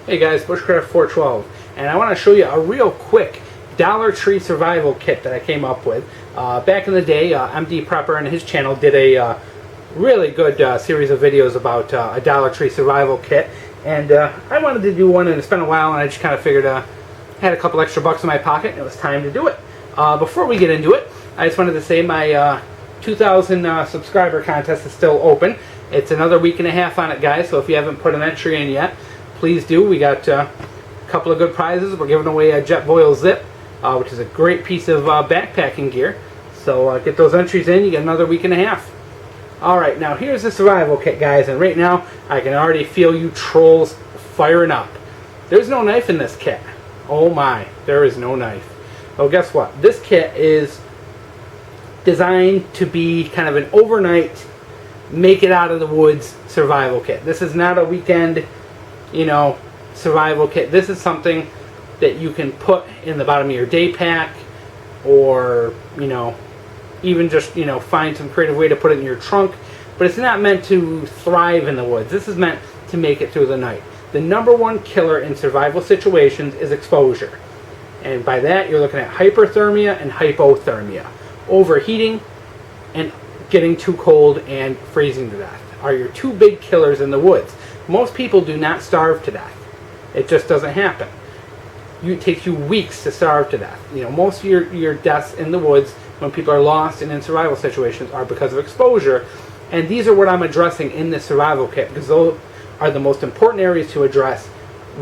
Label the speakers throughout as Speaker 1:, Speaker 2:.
Speaker 1: Hey guys, Bushcraft 412, and I want to show you a real quick Dollar Tree survival kit that I came up with. Back in the day, MDprepper and his channel did a really good series of videos about a Dollar Tree survival kit, and I wanted to do one, and it's been a while, and I just kind of figured I had a couple extra bucks in my pocket, and it was time to do it. Before we get into it, I just wanted to say my 2,000 subscriber contest is still open. It's another week and a half on it, guys, so if you haven't put an entry in yet, please do. We got a couple of good prizes. We're giving away a Jetboil Zip, which is a great piece of backpacking gear. So get those entries in. You get another week and a half. Alright, now here's the survival kit, guys. And right now, I can already feel you trolls firing up. There's no knife in this kit. Oh my, there is no knife. Well, guess what? This kit is designed to be kind of an overnight, make it out of the woods survival kit. This is not a weekend, survival kit. This is something that you can put in the bottom of your day pack, or even just find some creative way to put it in your trunk. But it's not meant to thrive in the woods. This is meant to make it through the night. The number one killer in survival situations is exposure, and by that you're looking at hyperthermia and hypothermia. Overheating and getting too cold and freezing to death are your two big killers in the woods. Most people do not starve to death. It just doesn't happen. It takes you weeks to starve to death. Most of your deaths in the woods when people are lost and in survival situations are because of exposure. And these are what I'm addressing in this survival kit, because those are the most important areas to address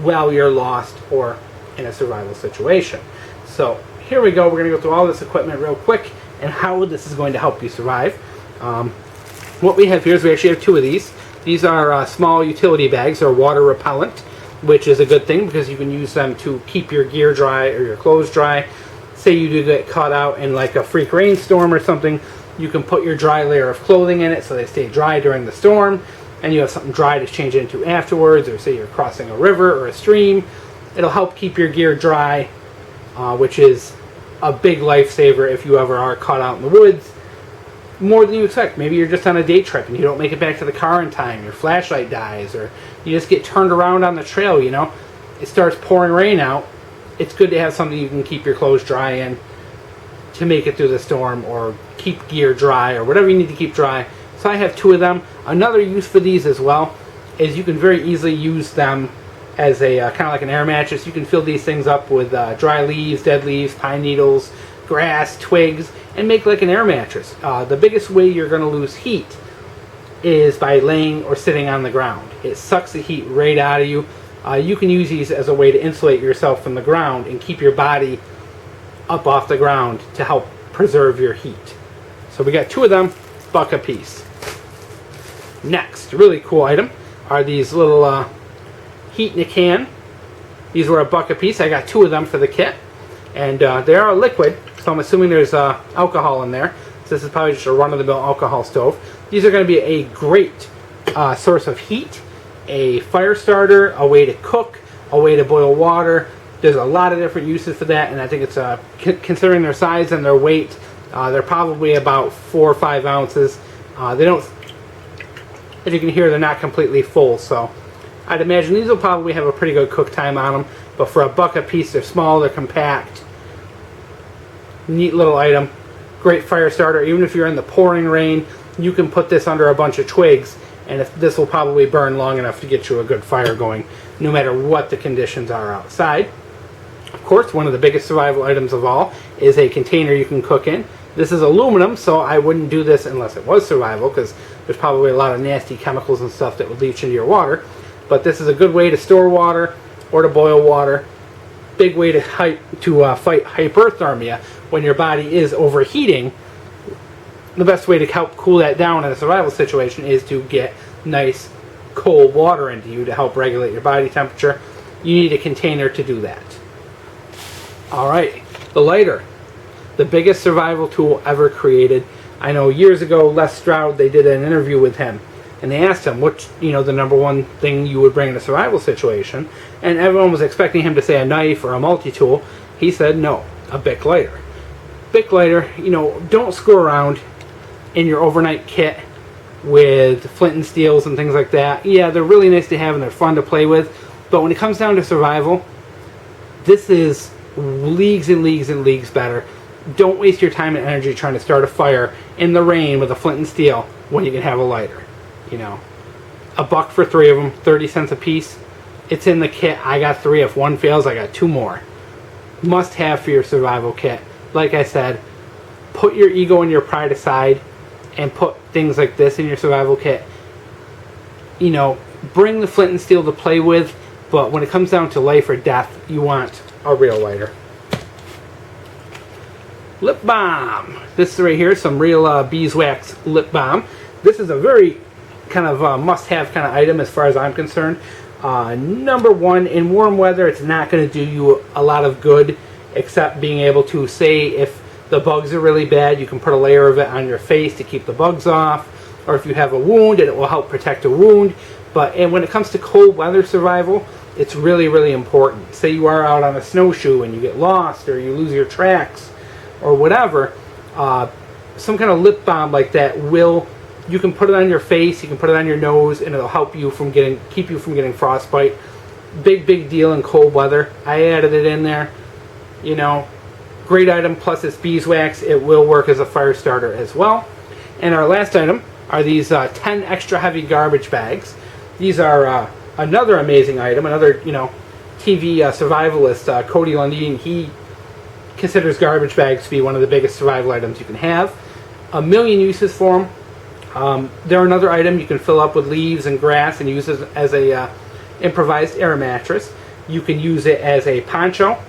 Speaker 1: while you're lost or in a survival situation. So here we go. We're going to go through all this equipment real quick and how this is going to help you survive. What we have here is we actually have two of these. These are small utility bags. They're water repellent, which is a good thing because you can use them to keep your gear dry or your clothes dry. Say you do get caught out in like a freak rainstorm or something, you can put your dry layer of clothing in it so they stay dry during the storm, and you have something dry to change it into afterwards. Or say you're crossing a river or a stream, it'll help keep your gear dry, which is a big lifesaver if you ever are caught out in the woods more than you expect. Maybe you're just on a day trip and you don't make it back to the car in time, your flashlight dies, or you just get turned around on the trail. It starts pouring rain out. It's good to have something you can keep your clothes dry in to make it through the storm, or keep gear dry, or whatever you need to keep dry. So I have two of them. Another use for these as well is you can very easily use them as a kind of like an air mattress. You can fill these things up with dry leaves, dead leaves, pine needles, grass, twigs, and make like an air mattress. The biggest way you're going to lose heat is by laying or sitting on the ground. It sucks the heat right out of you. You can use these as a way to insulate yourself from the ground and keep your body up off the ground to help preserve your heat. So we got two of them, $1 a piece. Next, really cool item are these little heat in a can. These were $1 a piece. I got two of them for the kit, and they are liquid, so I'm assuming there's alcohol in there. So this is probably just a run-of-the-mill alcohol stove. These are going to be a great source of heat, a fire starter, a way to cook, a way to boil water. There's a lot of different uses for that, and I think it's considering their size and their weight, they're probably about 4 or 5 ounces. They don't, as you can hear, they're not completely full, so I'd imagine these will probably have a pretty good cook time on them. But for $1 a piece, they're small, they're compact, neat little item. Great fire starter. Even if you're in the pouring rain, you can put this under a bunch of twigs, and this will probably burn long enough to get you a good fire going, no matter what the conditions are outside. Of course, one of the biggest survival items of all is a container you can cook in. This is aluminum, so I wouldn't do this unless it was survival, because there's probably a lot of nasty chemicals and stuff that would leach into your water. But this is a good way to store water or to boil water. Big way to fight hyperthermia when your body is overheating. The best way to help cool that down in a survival situation is to get nice cold water into you to help regulate your body temperature. You need a container to do that. Alright, the lighter. The biggest survival tool ever created. I know years ago, Les Stroud, they did an interview with him, and they asked him what's the number one thing you would bring in a survival situation, and everyone was expecting him to say a knife or a multi-tool. He said no, a Bic lighter. Bic lighter, don't screw around in your overnight kit with flint and steels and things like that. Yeah, they're really nice to have and they're fun to play with, But when it comes down to survival, this is leagues and leagues and leagues better. Don't waste your time and energy trying to start a fire in the rain with a flint and steel when you can have a lighter. You know, $1 for 3 of them, 30 cents a piece. It's in the kit. I got 3. If one fails, I got 2 more. Must have for your survival kit. Like I said, put your ego and your pride aside and put things like this in your survival kit. You know, bring the flint and steel to play with, but when it comes down to life or death, you want a real lighter. Lip balm. This right here is some real beeswax lip balm. This is a very kind of must-have kind of item as far as I'm concerned. Number one, in warm weather, it's not going to do you a lot of good, except being able to, say, if the bugs are really bad, you can put a layer of it on your face to keep the bugs off, or if you have a wound, it will help protect a wound. And when it comes to cold weather survival, it's really, really important. Say you are out on a snowshoe and you get lost, or you lose your tracks, or whatever, some kind of lip balm like that you can put it on your face, you can put it on your nose, and it'll help you keep you from getting frostbite. Big deal in cold weather. I added it in there. You know, great item, plus it's beeswax. It will work as a fire starter as well. And our last item are these 10 extra heavy garbage bags. These are another amazing item, another, you know, TV survivalist, Cody Lundeen. He considers garbage bags to be one of the biggest survival items you can have. A million uses for them. They're another item you can fill up with leaves and grass and use as a improvised air mattress. You can use it as a poncho,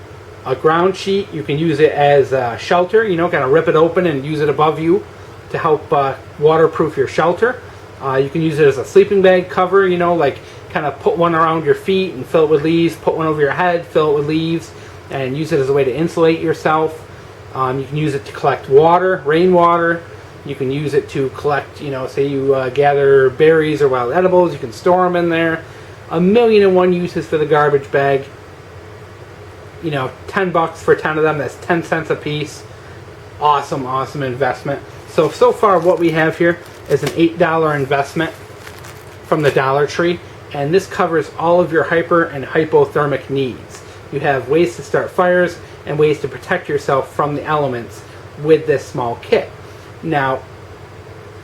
Speaker 1: a ground sheet. You can use it as a shelter, you know, kind of rip it open and use it above you to help waterproof your shelter. You can use it as a sleeping bag cover, you know, like kind of put one around your feet and fill it with leaves, put one over your head, fill it with leaves, and use it as a way to insulate yourself. You can use it to collect water, rainwater. You can use it to collect, you know, say you gather berries or wild edibles, you can store them in there. 1,000,001 uses for the garbage bag. You know, $10 for 10 of them, that's 10 cents a piece. Awesome, awesome investment. So far what we have here is an $8 investment from the Dollar Tree, and this covers all of your hyper and hypothermic needs. You have ways to start fires and ways to protect yourself from the elements with this small kit. Now,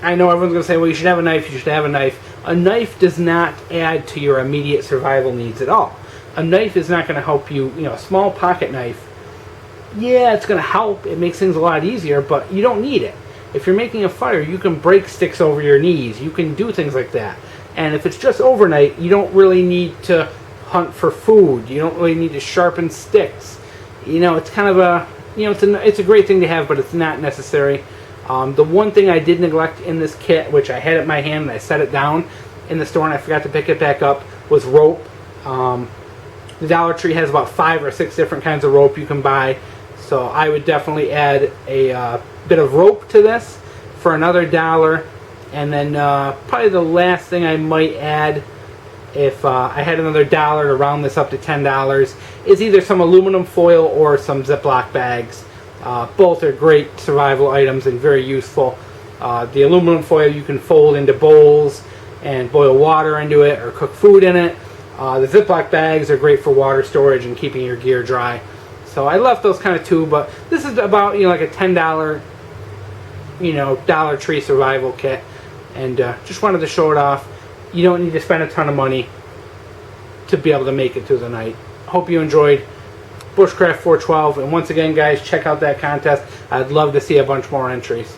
Speaker 1: I know everyone's going to say, well, you should have a knife, you should have a knife. A knife does not add to your immediate survival needs at all. A knife is not going to help you, you know, a small pocket knife, yeah, it's going to help. It makes things a lot easier, but you don't need it. If you're making a fire, you can break sticks over your knees. You can do things like that. And if it's just overnight, you don't really need to hunt for food. You don't really need to sharpen sticks. You know, it's kind of a, you know, it's a great thing to have, but it's not necessary. The one thing I did neglect in this kit, which I had it in my hand and I set it down in the store and I forgot to pick it back up, was rope. The Dollar Tree has about 5 or 6 different kinds of rope you can buy. So I would definitely add a bit of rope to this for another $1. And then probably the last thing I might add, if I had another $1 to round this up to $10, is either some aluminum foil or some Ziploc bags. Both are great survival items and very useful. The aluminum foil you can fold into bowls and boil water into it or cook food in it. The Ziploc bags are great for water storage and keeping your gear dry. So I left those kind of too, but this is about, you know, like a $10, you know, Dollar Tree survival kit. And just wanted to show it off. You don't need to spend a ton of money to be able to make it through the night. Hope you enjoyed Bushcraft 412. And once again, guys, check out that contest. I'd love to see a bunch more entries.